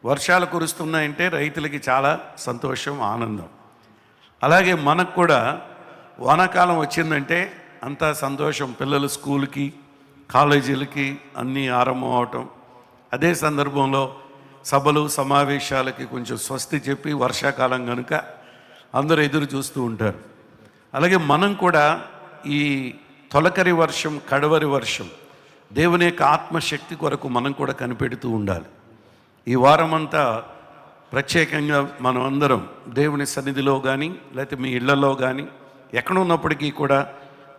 వర్షాలు కురుస్తున్నాయంటే రైతులకి చాలా సంతోషం, ఆనందం. అలాగే మనకు కూడా వానాకాలం వచ్చిందంటే అంతా సంతోషం. పిల్లలు స్కూల్కి, కాలేజీలకి అన్నీ ఆరంభం అవటం. అదే సందర్భంలో సభలు, సమావేశాలకి కొంచెం స్వస్తి చెప్పి వర్షాకాలం కనుక అందరూ ఎదురు చూస్తూ ఉంటారు. అలాగే మనం కూడా ఈ తొలకరి వర్షం, కడవరి వర్షం, దేవుని యొక్క ఆత్మశక్తి కొరకు మనం కూడా కనిపెడుతూ ఉండాలి. ఈ వారమంతా ప్రత్యేకంగా మనం అందరం దేవుని సన్నిధిలో కానీ లేకపోతే మీ ఇళ్లలో కానీ ఎక్కడున్నప్పటికీ కూడా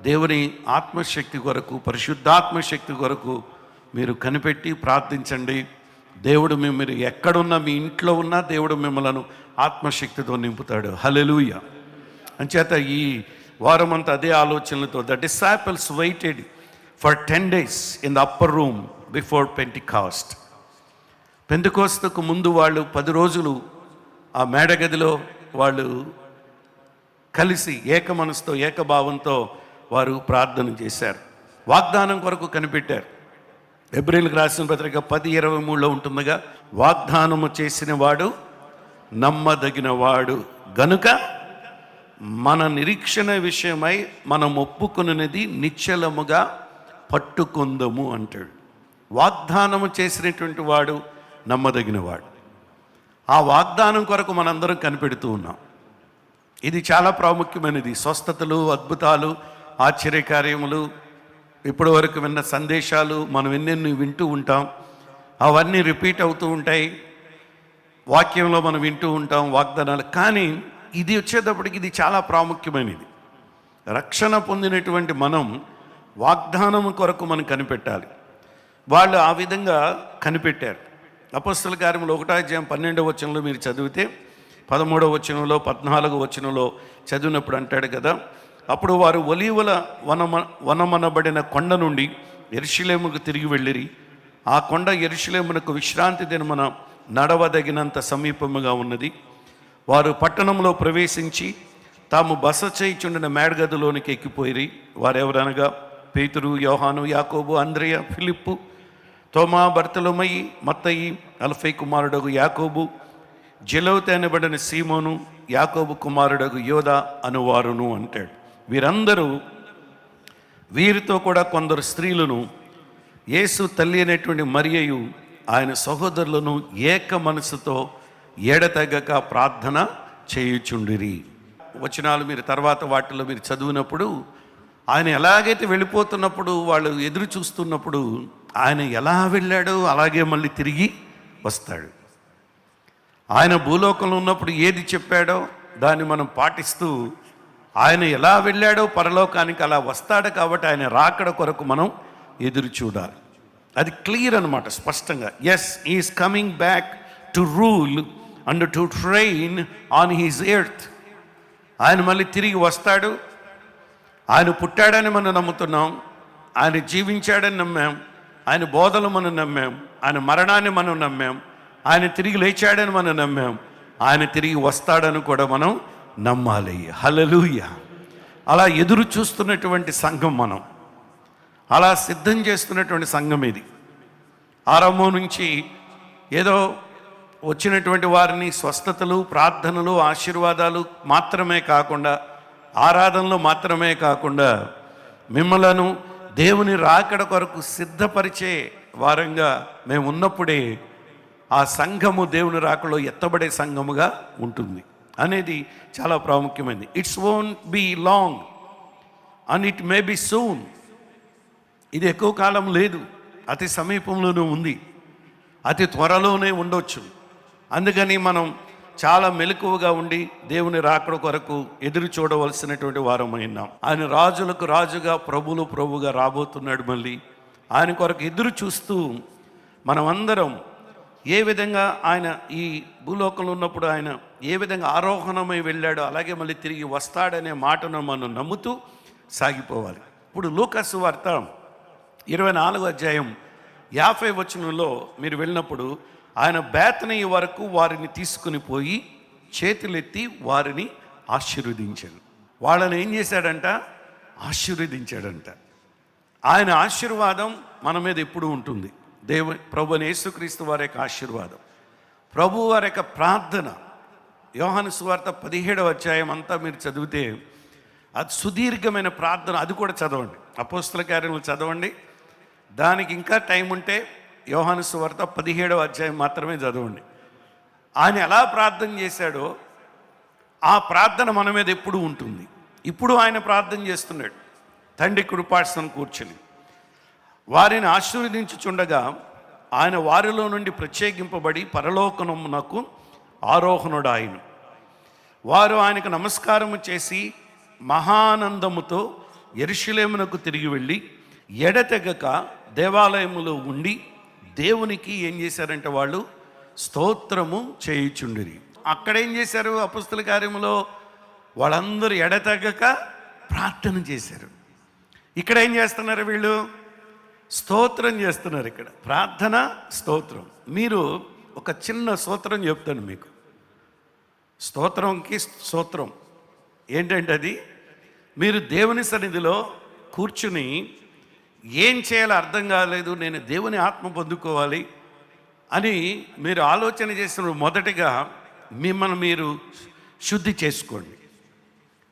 దేవుని ఆత్మశక్తి కొరకు, పరిశుద్ధాత్మశక్తి కొరకు మీరు కనిపెట్టి ప్రార్థించండి. దేవుడు మీరు ఎక్కడున్నా, మీ ఇంట్లో ఉన్నా దేవుడు మిమ్మల్ని ఆత్మశక్తితో నింపుతాడు. హల్లెలూయా. అంచేత ఈ వారమంతా అదే ఆలోచనలతో the disciples waited for 10 days in the upper room before Pentecost. పెంతెకోస్తుకు ముందు వాళ్ళు 10 రోజులు ఆ మేడగదిలో వాళ్ళు కలిసి ఏక మనసుతో, ఏకభావంతో వారు ప్రార్థన చేశారు. వాగ్దానం కొరకు కనిపెట్టారు. హెబ్రీయులకు రాసిన పత్రిక 10:23లో ఉంటుందిగా, వాగ్దానము చేసిన వాడు నమ్మదగిన వాడు గనుక మన నిరీక్షణ విషయమై మనం ఒప్పుకున్నది నిశ్చలముగా పట్టుకుందము అంటాడు. వాగ్దానము చేసినటువంటి వాడు నమ్మదగినవాడు. ఆ వాగ్దానం కొరకు మనందరం కనిపెడుతూ ఉన్నాం. ఇది చాలా ప్రాముఖ్యమైనది. స్వస్థతలు, అద్భుతాలు, ఆశ్చర్యకార్యములు, ఇప్పటి వరకు విన్న సందేశాలు మనం ఎన్నెన్ని వింటూ ఉంటాం. అవన్నీ రిపీట్ అవుతూ ఉంటాయి. వాక్యంలో మనం వింటూ ఉంటాం వాగ్దానాలు. కానీ ఇది వచ్చేటప్పటికి ఇది చాలా ప్రాముఖ్యమైనది. రక్షణ పొందినటువంటి మనం వాగ్దానం కొరకు మనం కనిపెట్టాలి. వాళ్ళు ఆ విధంగా కనిపెట్టారు. అపొస్తలుల కార్యములు 1:12 వచనంలో మీరు చదివితే 13వ వచనంలో 14వ వచనంలో చదివినప్పుడు అంటాడు కదా, అప్పుడు వారు ఒలీవల వనమనబడిన కొండ నుండి యెరూషలేముకు తిరిగి వెళ్ళిరి. ఆ కొండ యెరూషలేమునకు విశ్రాంతి దినమున నడవదగినంత సమీపముగా ఉన్నది. వారు పట్టణంలో ప్రవేశించి తాము బస చేయుచుండిన మేడగదిలోనికి ఎక్కిపోయిరి. వారెవరనగా పేతురు, యోహాను, యాకోబు, అంద్రెయ, ఫిలిప్పు, తోమా, బర్తలొమయి, మత్తయి, అల్ఫై కుమారుడగు యాకోబు, జెలౌతు అనబడిన సీమోను, యాకోబు కుమారుడగు యోదా అనువారును అంటాడు. వీరితో కూడా కొందరు స్త్రీలను, యేసు తల్లి అనేటువంటి మరియయు ఆయన సహోదరులను ఏక మనసుతో ఎడతెగక ప్రార్థన చేయుచుండిరి. వచనాలు మీరు తర్వాత వాటిలో మీరు చదివినప్పుడు ఆయన ఎలాగైతే వెళ్ళిపోతున్నప్పుడు వాళ్ళు ఎదురు చూస్తున్నప్పుడు ఆయన ఎలా వెళ్ళాడో అలాగే మళ్ళీ తిరిగి వస్తాడు. ఆయన భూలోకంలో ఉన్నప్పుడు ఏది చెప్పాడో దాన్ని మనం పాటిస్తూ ఆయన ఎలా వెళ్ళాడో పరలోకానికి అలా వస్తాడు. కాబట్టి ఆయన రాకడ కొరకు మనం ఎదురు చూడాలి. అది క్లియర్ అన్నమాట, స్పష్టంగా. Yes, is coming back to rule and to train on his earth. ఆయన మళ్ళీ తిరిగి వస్తాడు. ఆయన పుట్టాడని మనం నమ్ముతున్నాం, ఆయన జీవించాడని నమ్మాం, ఆయన బోధలు మనం నమ్మాం, ఆయన మరణాన్ని మనం నమ్మాం, ఆయన తిరిగి లేచాడని మనం నమ్మాం, ఆయన తిరిగి వస్తాడని కూడా మనం నమ్మాలి. హల్లెలూయా. అలా ఎదురు చూస్తున్నటువంటి సంఘం మనం, అలా సిద్ధం చేస్తున్నటువంటి సంఘం ఇది. ఆరంభం నుంచి ఏదో వచ్చినటువంటి వారిని స్వస్థతలు, ప్రార్థనలు, ఆశీర్వాదాలు మాత్రమే కాకుండా, ఆరాధనలు మాత్రమే కాకుండా మిమ్మలను దేవుని రాకడ కొరకు సిద్ధపరిచే వారంగా మేము ఉన్నప్పుడే ఆ సంఘము దేవుని రాకడలో ఎత్తబడే సంఘముగా ఉంటుంది అనేది చాలా ప్రాముఖ్యమైనది. It's won't be long and it may be soon. ఇది ఎక్కువ కాలం లేదు, అతి సమీపంలోనే ఉంది, అతి త్వరలోనే ఉండొచ్చు. అందుకని మనం చాలా మెలకువగా ఉండి దేవుని రాకడ కొరకు ఎదురు చూడవలసినటువంటి వారమైనాం. ఆయన రాజులకు రాజుగా, ప్రభులు ప్రభుగా రాబోతున్నాడు. మళ్ళీ ఆయన కొరకు ఎదురు చూస్తూ మనమందరం ఏ విధంగా ఆయన ఈ భూలోకంలో ఉన్నప్పుడు ఆయన ఏ విధంగా ఆరోహణమై వెళ్ళాడో అలాగే మళ్ళీ తిరిగి వస్తాడనే మాటను మనం నమ్ముతూ సాగిపోవాలి. ఇప్పుడు లూకాసు వార్త 24:50 వచనంలో మీరు వెళ్ళినప్పుడు ఆయన బేతనీయ వరకు వారిని తీసుకుని పోయి చేతులెత్తి వారిని ఆశీర్వదించాడు. వాళ్ళని ఏం చేశాడంట? ఆశీర్వదించాడంట. ఆయన ఆశీర్వాదం మన మీద ఎప్పుడూ ఉంటుంది. ప్రభువైన యేసుక్రీస్తు వారి యొక్క ఆశీర్వాదం, ప్రభు వారి యొక్క ప్రార్థన యోహాను సువార్త 17వ అధ్యాయం అంతా మీరు చదివితే అది సుదీర్ఘమైన ప్రార్థన. అది కూడా చదవండి, అపోస్తల కార్యములు చదవండి. దానికి ఇంకా టైం ఉంటే యోహాను సువార్త 17వ అధ్యాయం మాత్రమే చదవండి. ఆయన ఎలా ప్రార్థన చేశాడో ఆ ప్రార్థన మన మీద ఎప్పుడూ ఉంటుంది. ఇప్పుడు ఆయన ప్రార్థన చేస్తున్నాడు తండ్రి కృపాసనం కూర్చుని. వారిని ఆశీర్వదించుచుండగా ఆయన వారిలో నుండి ప్రత్యేకింపబడి పరలోకమునకు ఆరోహణుడు ఆయన. వారు ఆయనకు నమస్కారము చేసి మహానందముతో యెరూషలేమునకు తిరిగి వెళ్ళి ఎడతెగక దేవాలయములో ఉండి దేవునికి ఏం చేశారంటే వాళ్ళు స్తోత్రము చేయుచుండిరి. అక్కడ ఏం చేశారు? అపొస్తలుల కార్యములో వాళ్ళందరూ ఎడతెగక ప్రార్థన చేశారు. ఇక్కడ ఏం చేస్తున్నారు? వీళ్ళు స్తోత్రం చేస్తున్నారు. ఇక్కడ ప్రార్థన, స్తోత్రం. మీరు ఒక చిన్న స్తోత్రం చెప్తాను మీకు. స్తోత్రంకి స్తోత్రం ఏంటంటే అది మీరు దేవుని సన్నిధిలో కూర్చుని ఏం చేయాలో అర్థం కాలేదు, నేను దేవుని ఆత్మ పొందుకోవాలి అని మీరు ఆలోచన చేసిన మొదటిగా మిమ్మల్ని మీరు శుద్ధి చేసుకోండి.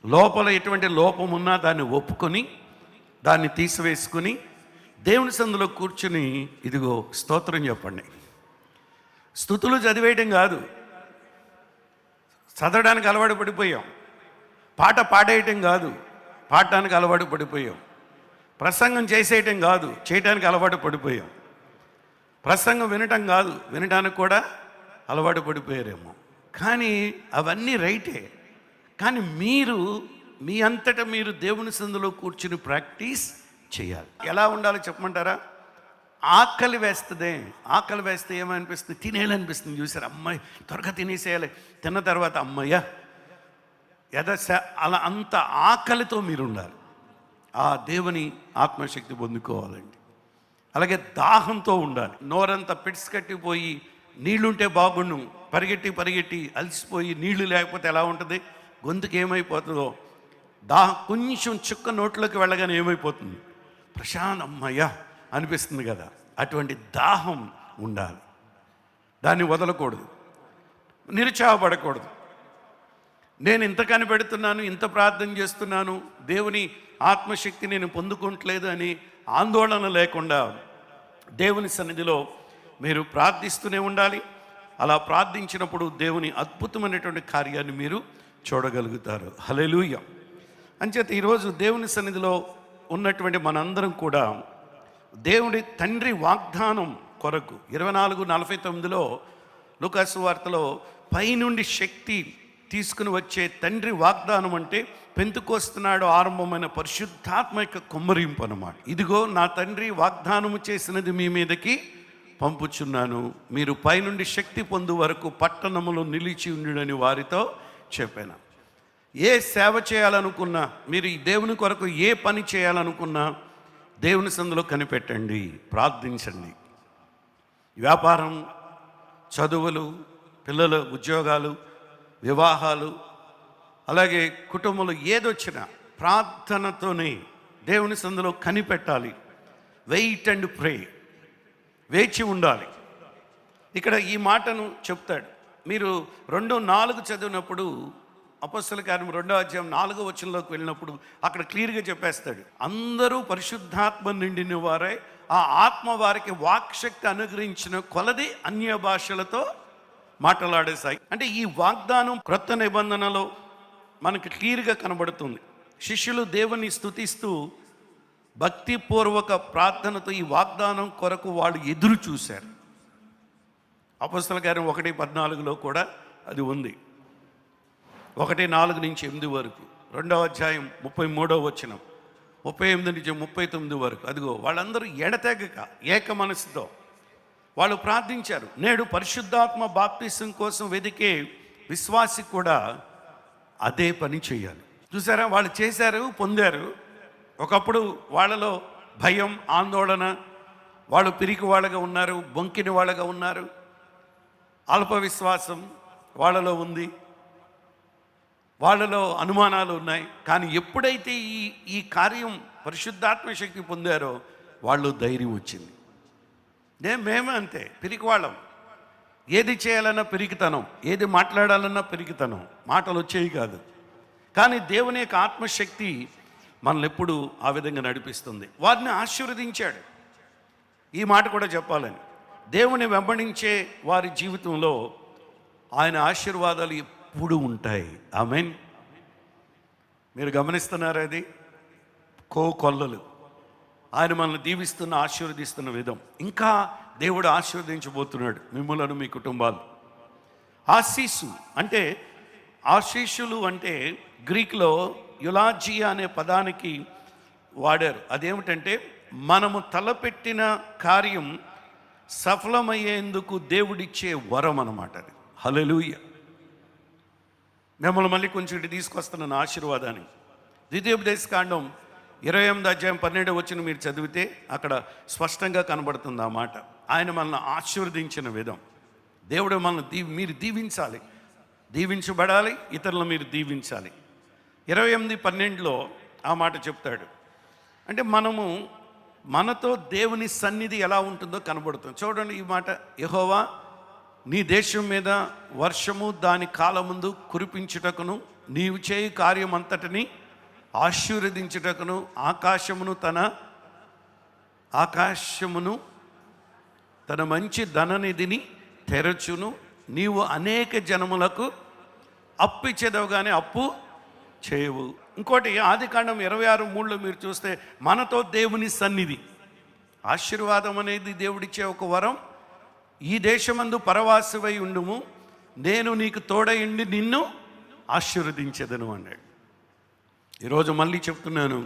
లోపల ఎటువంటి లోపం ఉన్నా దాన్ని ఒప్పుకొని దాన్ని తీసివేసుకుని దేవుని సన్నిధిలో కూర్చుని ఇదిగో స్తోత్రం చెప్పండి. స్తుతులు చదివేయటం కాదు, చదవడానికి అలవాటు పడిపోయాం. పాట పాడేయటం కాదు, పాడటానికి అలవాటు పడిపోయాం. ప్రసంగం చేసేయటం కాదు, చేయటానికి అలవాటు పడిపోయాం. ప్రసంగం వినటం కాదు, వినటానికి కూడా అలవాటు పడిపోయారేమో. కానీ అవన్నీ రైటే. కానీ మీరు మీ అంతటా మీరు దేవుని సన్నిధిలో కూర్చుని ప్రాక్టీస్ చేయాలి. ఎలా ఉండాలో చెప్పమంటారా? ఆకలి వేస్తుంది. ఆకలి వేస్తే ఏమనిపిస్తుంది? తినేయాలనిపిస్తుంది. చూసారు, అమ్మాయి త్వరగా తినేసేయాలి, తిన్న తర్వాత అమ్మయ్య అలా అంత ఆకలితో మీరు ఉండాలి. ఆ దేవుని ఆత్మశక్తి పొందుకోవాలండి. అలాగే దాహంతో ఉండాలి. నోరంతా పిడిసి కట్టిపోయి నీళ్లుంటే బాగుండు, పరిగెట్టి అలసిపోయి నీళ్లు లేకపోతే ఎలా ఉంటుంది? గొంతుకు ఏమైపోతుందో, కొంచెం చుక్క నోట్లోకి వెళ్ళగానే ఏమైపోతుంది? ప్రశాంతమ్మయ్య అనిపిస్తుంది కదా. అటువంటి దాహం ఉండాలి. దాన్ని వదలకూడదు, నిరుత్సాహపడకూడదు. నేను ఇంత కనిపెడుతున్నాను, ఇంత ప్రార్థన చేస్తున్నాను, దేవుని ఆత్మశక్తి నేను పొందుకోవట్లేదు అని ఆందోళన లేకుండా దేవుని సన్నిధిలో మీరు ప్రార్థిస్తూనే ఉండాలి. అలా ప్రార్థించినప్పుడు దేవుని అద్భుతమైనటువంటి కార్యాన్ని మీరు చూడగలుగుతారు. హల్లెలూయా. అంచేత ఈరోజు దేవుని సన్నిధిలో ఉన్నటువంటి మనందరం కూడా దేవుడి తండ్రి వాగ్దానం కొరకు 24:49 లూకాసు వార్తలో పైనుండి శక్తి తీసుకుని వచ్చే తండ్రి వాగ్దానం అంటే పెంతుకొస్తున్నాడు ఆరంభమైన పరిశుద్ధాత్మ యొక్క కుమ్మరింపు అన్నమాట. ఇదిగో నా తండ్రి వాగ్దానము చేసినది మీ మీదకి పంపుచున్నాను, మీరు పైనుండి శక్తి పొందు వరకు పట్టణములో నిలిచి ఉండుడని వారితో చెప్పాను. ఏ సేవ చేయాలనుకున్నా, మీరు ఈ దేవుని కొరకు ఏ పని చేయాలనుకున్నా దేవుని సందులో కనిపెట్టండి, ప్రార్థించండి. వ్యాపారం, చదువులు, పిల్లల ఉద్యోగాలు, వివాహాలు, అలాగే కుటుంబంలో ఏదొచ్చినా ప్రార్థనతోనే దేవుని సందులో కనిపెట్టాలి. వెయిట్ అండ్ ప్రే, వేచి ఉండాలి. ఇక్కడ ఈ మాటను చెప్తాడు. మీరు 2:4 చదివినప్పుడు అపొస్తలుల కార్యం 2వ అధ్యాయం 4వ వచనంలోకి వెళ్ళినప్పుడు అక్కడ క్లియర్గా చెప్పేస్తాడు. అందరూ పరిశుద్ధాత్మ నిండిన వారై ఆ ఆత్మ వారికి వాక్శక్తి అనుగ్రహించిన కొలది అన్య భాషలతో మాట్లాడేశాయి. అంటే ఈ వాగ్దానం క్రొత్త నిబంధనలో మనకి క్లియర్గా కనబడుతుంది. శిష్యులు దేవుని స్తుతిస్తూ భక్తిపూర్వక ప్రార్థనతో ఈ వాగ్దానం కొరకు వాళ్ళు ఎదురు చూశారు. అపొస్తలుల కార్యం 1:14 కూడా అది ఉంది. 1:4 నుంచి 8 వరకు, 2వ అధ్యాయం 33వ వచనం, 38 నుంచి 39 వరకు. అదిగో వాళ్ళందరూ ఎడతెగక ఏక మనసుతో వాళ్ళు ప్రార్థించారు. నేడు పరిశుద్ధాత్మ బాప్తిసం కోసం వెదికే విశ్వాసి కూడా అదే పని చేయాలి. చూసారా, వాళ్ళు చేశారు, పొందారు. ఒకప్పుడు వాళ్ళలో భయం, ఆందోళన, వాళ్ళు పిరికి వాళ్ళగా ఉన్నారు, బొంకిని వాళ్ళగా ఉన్నారు, అల్ప విశ్వాసం వాళ్ళలో ఉంది, వాళ్ళలో అనుమానాలు ఉన్నాయి. కానీ ఎప్పుడైతే ఈ కార్యం పరిశుద్ధాత్మ శక్తి పొందారో వాళ్ళు ధైర్యం వచ్చింది. మేమే అంతే, పిరికి వాళ్ళం. ఏది చేయాలన్నా పెరిగితనం, ఏది మాట్లాడాలన్నా పెరిగితనం, మాటలు వచ్చేవి కాదు. కానీ దేవుని యొక్క ఆత్మశక్తి మనల్ని ఎప్పుడు ఆ విధంగా నడిపిస్తుంది. వారిని ఆశీర్వదించాడు. ఈ మాట కూడా చెప్పాలని, దేవుని వెంబడించే వారి జీవితంలో ఆయన ఆశీర్వాదాలు ఎప్పుడు ఉంటాయి. ఆమేన్. మీరు గమనిస్తున్నారా? అది కొల్లలు ఆయన మనల్ని దీవిస్తున్న, ఆశీర్వదిస్తున్న విధం. ఇంకా దేవుడు ఆశీర్వదించబోతున్నాడు మిమ్మలను, మీ కుటుంబాలు. ఆశీస్సు అంటే, ఆశీస్సులు అంటే గ్రీక్లో యులాజియా అనే పదానికి వాడారు. అదేమిటంటే మనము తలపెట్టిన కార్యం సఫలమయ్యేందుకు దేవుడిచ్చే వరం అన్నమాట. అది హల్లెలూయా. మిమ్మల్ని మళ్ళీ కొంచెం ఇటు తీసుకొస్తున్నాను ఆశీర్వాదాన్ని. ద్వితీయోపదేశకాండం 28వ అధ్యాయం 12వ వచనం మీరు చదివితే అక్కడ స్పష్టంగా కనబడుతుంది ఆ మాట. ఆయన మనల్ని ఆశీర్వదించిన విధం. దేవుడు మనల్ని మీరు దీవించాలి, దీవించబడాలి, ఇతరులను మీరు దీవించాలి. 28:12లో ఆ మాట చెప్తాడు. అంటే మనతో దేవుని సన్నిధి ఎలా ఉంటుందో కనబడుతుంది. చూడండి ఈ మాట, యెహోవా నీ దేశం మీద వర్షము దాని కాలముందు కురిపించుటకును, నీవు చేయు కార్యమంతటిని ఆశీర్వదించుటకును, ఆకాశమును తన మంచి ధననిధిని తెరచును, నీవు అనేక జనములకు అప్పిచ్చేదవు కానీ అప్పు చేయవు. ఇంకోటి ఆదికాండం 26:3లో మీరు చూస్తే మనతో దేవుని సన్నిధి, ఆశీర్వాదం అనేది దేవుడిచ్చే ఒక వరం. ఈ దేశమందు పరవాసివై ఉండుము, నేను నీకు తోడయుండి నిన్ను ఆశీర్వదించెదను అన్నాడు. ఈరోజు మళ్ళీ చెప్తున్నాను,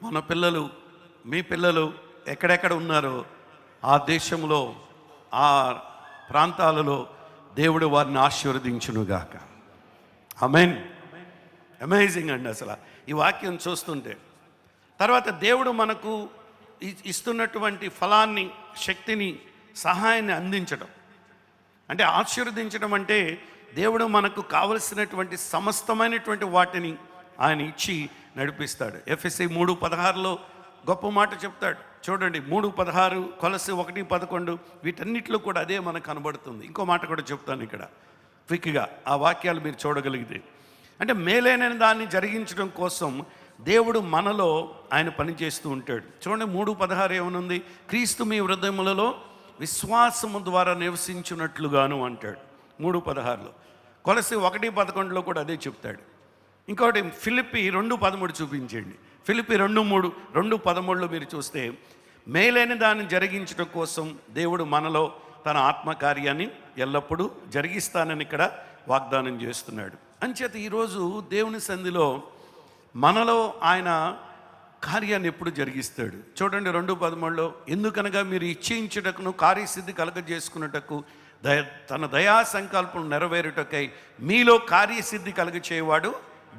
మన పిల్లలు, మీ పిల్లలు ఎక్కడెక్కడ ఉన్నారో ఆ దేశంలో, ఆ ప్రాంతాలలో దేవుడు వారిని ఆశీర్వదించునుగాక. ఆమేన్. అమేజింగ్ అండి అసలు ఈ వాక్యం చూస్తుంటే. తర్వాత దేవుడు మనకు ఇస్తున్నటువంటి ఫలాన్ని, శక్తిని, సహాయాన్ని అందించడం. అంటే ఆశీర్వదించడం అంటే దేవుడు మనకు కావలసినటువంటి సమస్తమైనటువంటి వాటిని ఆయన ఇచ్చి నడిపిస్తాడు. ఎఫెసీ 3:16లో గొప్ప మాట చెప్తాడు. చూడండి 3:16, కొలస్సీ 1:11 వీటన్నిటిలో కూడా అదే మనకు కనబడుతుంది. ఇంకో మాట కూడా చెప్తాను ఇక్కడ క్విక్గా, ఆ వాక్యాలు మీరు చూడగలిగితే. అంటే మేలైన దాన్ని జరిగించడం కోసం దేవుడు మనలో ఆయన పనిచేస్తూ ఉంటాడు. చూడండి 3:16 ఏమనుంది, క్రీస్తు మీ హృదయములలో విశ్వాసము ద్వారా నివసించున్నట్లుగాను అంటాడు 3:16లో. కొలస్సీ 1:11లో కూడా అదే చెప్తాడు. ఇంకోటి ఫిలిప్పీ 2:13 చూపించండి. ఫిలిప్పీ 2:13లో మీరు చూస్తే మేలైన దాన్ని జరిగించడం కోసం దేవుడు మనలో తన ఆత్మకార్యాన్ని ఎల్లప్పుడూ జరిగిస్తానని ఇక్కడ వాగ్దానం చేస్తున్నాడు. అంచేత ఈరోజు దేవుని సన్నిధిలో మనలో ఆయన కార్యాన్ని ఎప్పుడు జరిగిస్తాడు. చూడండి 2:13లో, ఎందుకనగా మీరు ఇచ్ఛించుటకును కార్యసిద్ధి కలగజేసుకున్నటకు తన దయా సంకల్పం నెరవేరుటకై మీలో కార్యసిద్ధి కలగచేవాడు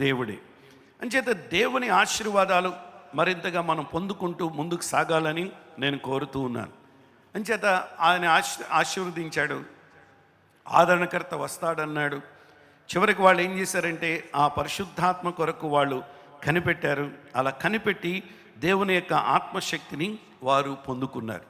దేవుడే. అంచేత దేవుని ఆశీర్వాదాలు మరింతగా మనం పొందుకుంటూ ముందుకు సాగాలని నేను కోరుతూ ఉన్నాను. అంచేత ఆయన ఆశీర్వదించాడు, ఆదరణకర్త వస్తాడన్నాడు. చివరికి వాళ్ళు ఏం చేశారంటే ఆ పరిశుద్ధాత్మ కొరకు వాళ్ళు కనిపెట్టారు. అలా కనిపెట్టి దేవుని యొక్క ఆత్మశక్తిని వారు పొందుకున్నారు.